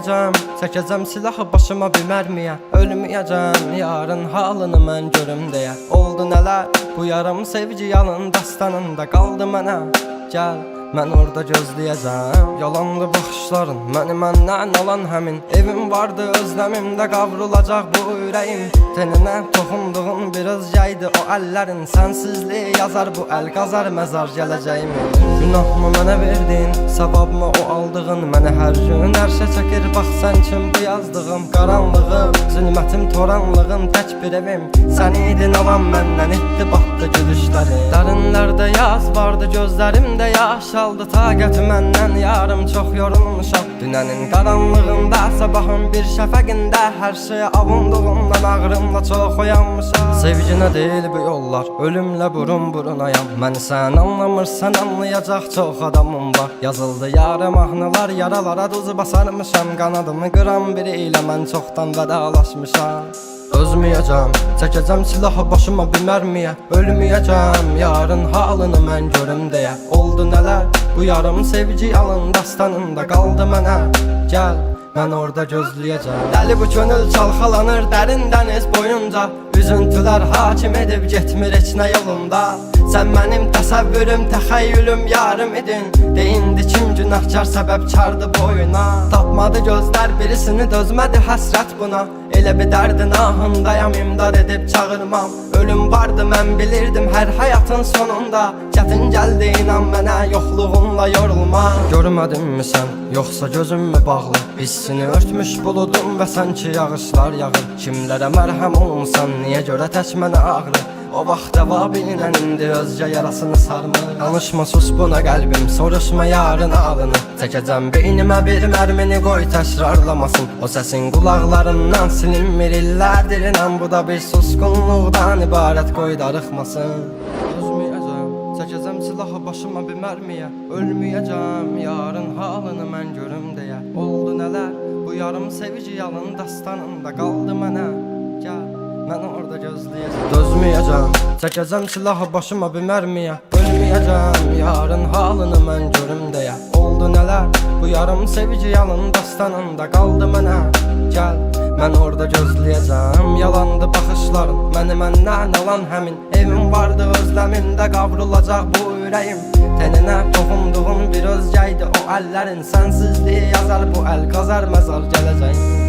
Ölməyəcəm, çəkəcəm silahı başıma bir mərmiyə. Ölməyəcəm, yarın halını mən görüm deyə. Oldu nələr, bu yarım sevgi yalın dastanında qaldı mənə. Gəl, mən orada gözləyəcəm. Yalandı baxışların, məni məndən alan həmin. Evim vardı özləmimdə, qavrulacaq bu ürəyim. Teninə toxunduğun bir özgəydi o əllərin. Sənsizliyi yazar bu əl, qazar məzar gələcəyimi. Günahımı mənə verdin, savabımı o aldığın. Mənə hər gün ərşə çəkir, bax sən kim bu yazdığım. Qaranlığım, zülmətim, toranlığım, tək bir evim. Sən idin alan məndən, etdi batdı gülüşləri. Dərinlərdə yaz vardı, gözlərimdə yaş aldı. Taqəti məndən yarım çox yorulmuşam. Dünənin qaranlığında, sabahın bir şəfəqində. Hər şeyə avunduğumdan ağrımla çox oyanmışam. Sevginə deyil bu yollar, ölümlə burun burunayam. Məni sən anlamırsan, anlayacaq çox adamım var. Yazıldı yarım mahnılar, yaralara duz basarmışam. Qanadımı qıran biri ilə mən çoxdan vədalaşmışam. Özməyəcəm, çəkəcəm silahı başıma bir mərmiyə. Ölməyəcəm, yarın halını mən görüm deyə. Oldu nələr, bu yarım sevgi yalın dastanında qaldı mənə. Gəl, mən orada gözləyəcəm. Dəli bu könül çalxalanır dərin dəniz boyunca. Üzüntülər hakim edib getmir heç nə yolunda. Sən mənim təsəvvürüm, təxəyyülüm, yarım idin. Deyindi kim günahkar səbəbkardı boyuna. Tapmadı gözlər birisini, dözmədi həsrət buna. Elə bir dərdin ahındayam, imdad edib çağırmam. Ölüm vardı mən bilirdim hər həyatın sonunda. Çətin gəldi inan mənə, yoxluğunla yorulma. Görmədinmi sən, yoxsa gözüm mü bağlı? Hissini örtmüş buludum və sanki yağışlar yağır. Kimlərə mərhəm olmusan, niyə görə tək mənə ağrı? O vaxt dəva bilinən indi özgə yarasını sarmır. Danışma sus buna qəlbim, soruşma yarın alını. Çəkəcəm beynimə bir mərmini, qoy təkrarlamasın. O səsin qulaqlarından silinmir illərdir inən. Bu da bir susqunluqdan ibarət, qoy darıxmasın. Özməyəcəm, çəkəcəm silahı başıma bir mərmiyə. Ölməyəcəm, yarın halını mən görüm deyə. Oldu nələr, bu yarım sevgi yalın dastanında qaldı mənə. Gəl, mən orada gözləyəcəm. Dözməyəcəm, çəkəcəm silahı başıma bir mərmiyə. Ölməyəcəm, yarın halını mən görüm deyə. Oldu nələr, bu yarım sevgi yalın dastanında qaldı mənə. Gəl, mən orada gözləyəcəm. Yalandı baxışların, məni məndən alan həmin. Evim vardı özləmimdə, qavrulacaq bu ürəyim. Teninə toxunduğun bir özgəydi o əllərin. Sənsizliyi yazar bu əl, qazar məzar gələcəyim.